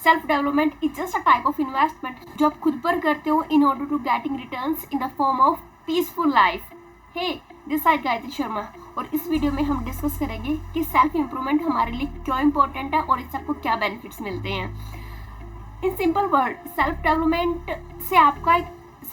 Self development is just a type of investment जो आप खुद पर करते हो in order to getting returns in the form of peaceful life. Hey, this side Gayatri Sharma, और इस वीडियो में हम डिस्कस करेंगे कि सेल्फ इम्प्रूवमेंट हमारे लिए क्यों इम्पोर्टेंट है और इससे आपको क्या बेनिफिट्स मिलते हैं। In simple word, self development से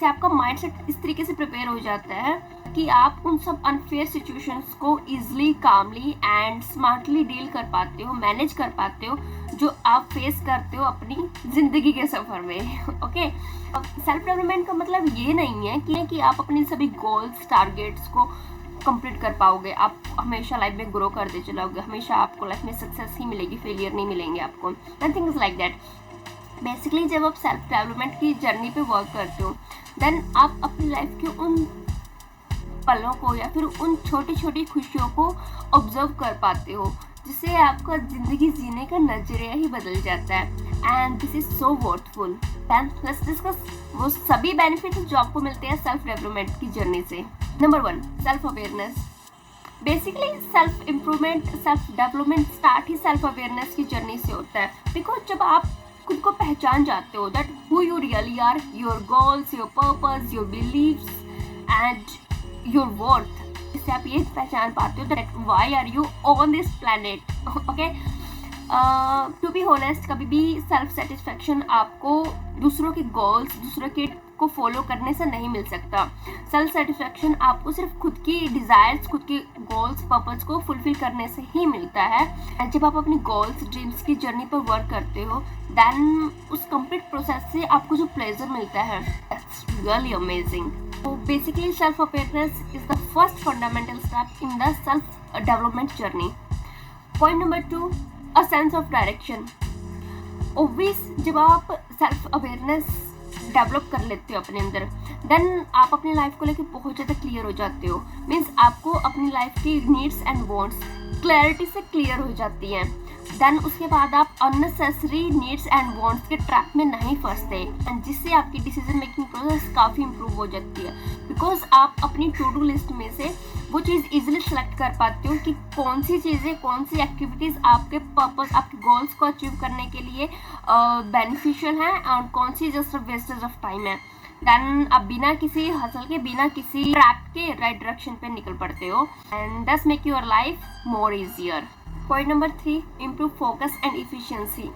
आपका माइंडसेट इस तरीके से प्रिपेयर हो जाता है कि आप उन सब अनफेयर सिचुएशंस को easily, calmly and smartly deal कर पाते हो, मैनेज कर पाते हो, जो आप फेस करते हो अपनी जिंदगी के सफर में। ओके, सेल्फ डेवलपमेंट का मतलब ये नहीं है कि आप अपने सभी गोल्स, टारगेट्स को कंप्लीट कर पाओगे, आप हमेशा लाइफ में ग्रो करते चलोगे, हमेशा आपको लाइफ में सक्सेस ही मिलेगी, फेलियर नहीं मिलेंगे आपको। Nothing is like that. Basically जब आप सेल्फ डेवलपमेंट की जर्नी पे वर्क करते हो, देन आप अपनी लाइफ के उन पलों को या फिर उन छोटी छोटी खुशियों को ऑब्जर्व कर पाते हो, जिससे आपका जिंदगी जीने का नजरिया ही बदल जाता है। And this is so worthful. Then let's discuss वो सभी बेनिफिट्स जो आपको मिलते हैं सेल्फ डेवलपमेंट की जर्नी से। Number 1, self awareness. Basically self improvement, self development start ही सेल्फ अवेयरनेस की जर्नी से होता है। बिकॉज जब आप खुद को पहचान जाते हो, that who you really are, your goals, your purpose, your beliefs and your worth, इससे आप ये पहचान पाते हो that why are you on this planet. Okay, to be honest, कभी भी सेल्फ सेटिस्फैक्शन आपको दूसरों के गोल्स, दूसरों के को फॉलो करने से नहीं मिल सकता। सेल्फ सेटिस्फैक्शन आपको सिर्फ खुद की डिजायर्स, खुद के गोल्स, पर्पस को फुलफिल करने से ही मिलता है। एंड जब आप अपनी गोल्स, ड्रीम्स की जर्नी पर वर्क करते हो, देन उस कंप्लीट प्रोसेस से आपको जो प्लेजर मिलता है, that's really amazing. So basically self-awareness is the first fundamental step in the self-development journey. Point number 2, a sense of direction. Obvious, जब आप self-awareness डेवलप कर लेते हो अपने अंदर, देन आप अपनी लाइफ को लेके बहुत ज़्यादा क्लियर हो जाते हो। मीन्स आपको अपनी लाइफ की नीड्स एंड वांट्स क्लैरिटी से क्लियर हो जाती हैं। देन उसके बाद आप अननेसेसरी नीड्स एंड वांट्स के ट्रैप में नहीं फंसते, एंड जिससे आपकी डिसीजन मेकिंग प्रोसेस काफ़ी इंप्रूव हो जाती है। बिकॉज आप अपनी टू डू लिस्ट में से वो चीज़ इजीली सेलेक्ट कर पाते हो कि कौन सी चीज़ें, कौन सी एक्टिविटीज़ आपके पर्पस, आपके गोल्स को अचीव करने के लिए बेनिफिशियल हैं और कौन सी जस्ट वेस्टेज ऑफ टाइम है। देन आप बिना किसी हसल के, बिना किसी ट्रैप के राइट डायरेक्शन पे निकल पड़ते हो, and that's make your life more easier. Point number 3, improve focus and efficiency.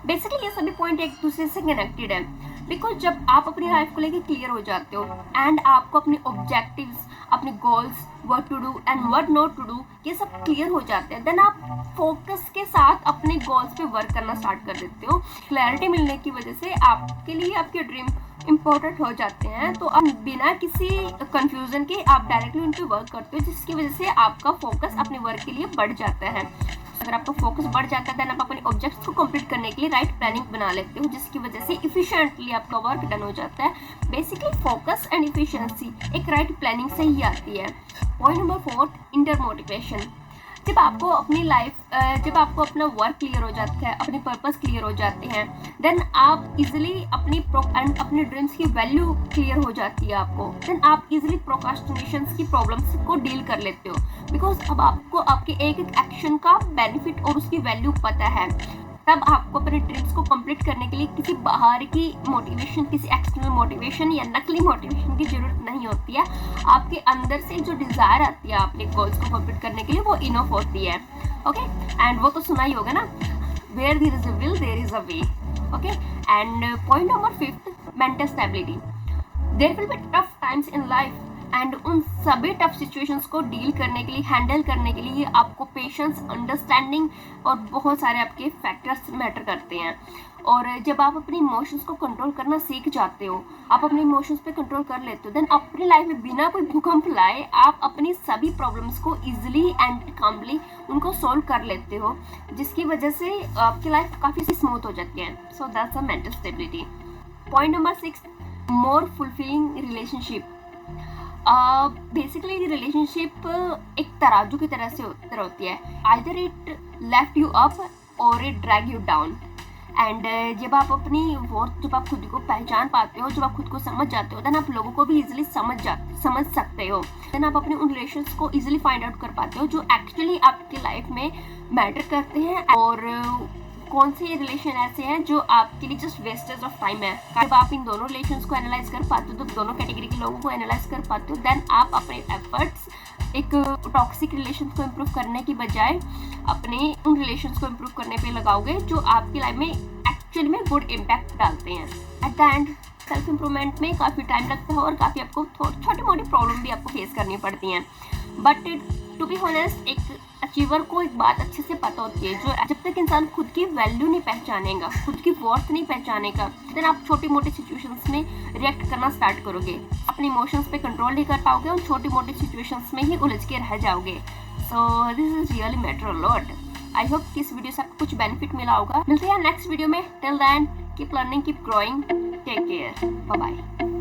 Basically ये सभी पॉइंट एक दूसरे से कनेक्टेड है। बिकॉज जब आप अपनी लाइफ को लेकर क्लियर हो जाते हो एंड आपको अपने ऑब्जेक्टिव्स, अपने goals, what to do and what not to do, ये सब क्लियर हो जाते हैं, देन आप फोकस के साथ अपने गोल्स पे वर्क करना स्टार्ट कर देते हो। क्लैरिटी मिलने की वजह से आपके लिए आपके ड्रीम इम्पोर्टेंट हो जाते हैं, तो आप बिना किसी कंफ्यूजन के आप डायरेक्टली उन पर वर्क करते हो, जिसकी वजह से आपका फोकस अपने वर्क के लिए बढ़ जाता है। अगर आपका फोकस बढ़ जाता है, देन आप अपने ऑब्जेक्ट्स को कंप्लीट करने के लिए राइट प्लानिंग बना लेते हो, जिसकी वजह से इफिशिएंटली आपका वर्क डन हो जाता है। बेसिकली फोकस एंड इफिशिएंसी एक राइट प्लानिंग से ही आती है। Point number 4, inter motivation. जब आपको अपनी लाइफ, जब आपको अपना वर्क क्लियर हो जाता है, अपने पर्पस क्लियर हो जाते हैं, देन आप इजीली अपने ड्रीम्स की वैल्यू क्लियर हो जाती है आपको, देन आप इजीली प्रोक्रास्टिनेशन की प्रॉब्लम्स को डील कर लेते हो। बिकॉज अब आपको आपके एक एक एक्शन का बेनिफिट और उसकी वैल्यू पता है। तब आपको अपने ड्रीम्स को कंप्लीट करने के लिए किसी बाहर की मोटिवेशन, किसी एक्सटर्नल मोटिवेशन या नकली मोटिवेशन की जरूरत नहीं होती है। आपके अंदर से जो डिजायर आती है अपने गोल्स को कंप्लीट करने के लिए, वो इनफ होती है। ओके, एंड वो तो सुना ही होगा ना, where there is a will there is a way. Okay, and point number 5, mental stability. There will be tough times in life, and उन सभी टफ सिचुएशंस को डील करने के लिए, हैंडल करने के लिए आपको पेशेंस, अंडरस्टैंडिंग और बहुत सारे आपके फैक्टर्स मैटर करते हैं। और जब आप अपने इमोशंस को कंट्रोल करना सीख जाते हो, आप अपने इमोशंस पे कंट्रोल कर लेते हो, देन अपनी लाइफ में बिना कोई भूकंप लाए आप अपनी सभी प्रॉब्लम्स को इजीली एंड कामली उनको सॉल्व कर लेते हो, जिसकी वजह से आपकी लाइफ काफ़ी स्मूथ हो जाती है। So that's a mental stability. Point number 6, more fulfilling relationship. Basically relationship एक तराजू की तरह से होती है, either it left you up और it drag you down. And जब आप अपनी वर्थ, जब आप खुद को पहचान पाते हो, जब आप खुद को समझ जाते हो, देन आप लोगों को भी इजीली समझ सकते हो। देन आप अपने उन रिलेशंस को इजीली फाइंड आउट कर पाते हो जो एक्चुअली आपकी लाइफ में मैटर करते हैं और कौन से रिलेशन ऐसे हैं जो आपके लिए जस्ट वेस्टेज ऑफ टाइम है। जब आप इन दोनों रिलेशंस को एनालाइज कर पाते हो, तो दोनों कैटेगरी के लोगों को एनालाइज कर पाते हो, देन आप अपने एफर्ट्स एक टॉक्सिक रिलेशन को इम्प्रूव करने की बजाय अपने उन रिलेशंस को इम्प्रूव करने पे लगाओगे जो आपकी लाइफ में एक्चुअली में गुड इम्पैक्ट डालते हैं। At the end self improvement में काफ़ी टाइम लगता है और काफ़ी आपको छोटी मोटी प्रॉब्लम भी आपको फेस करनी पड़ती हैं। बट टू बी ऑनेस्ट, एक अचीवर को एक बात अच्छे से पता होती है, जो जब तक इंसान खुद की वैल्यू नहीं पहचानेगा, खुद की वर्थ नहीं पहचानेगा, देन आप छोटी मोटी सिचुएशंस में रिएक्ट करना स्टार्ट करोगे, अपने इमोशंस पे कंट्रोल नहीं कर पाओगे और छोटी मोटी सिचुएशंस में ही उलझ के रह जाओगे। So this is really matter a lot. I hope कि इस वीडियो से आपको कुछ बेनिफिट मिला होगा। मिलते हैं नेक्स्ट वीडियो में। Till then keep learning, keep growing, take care, bye bye.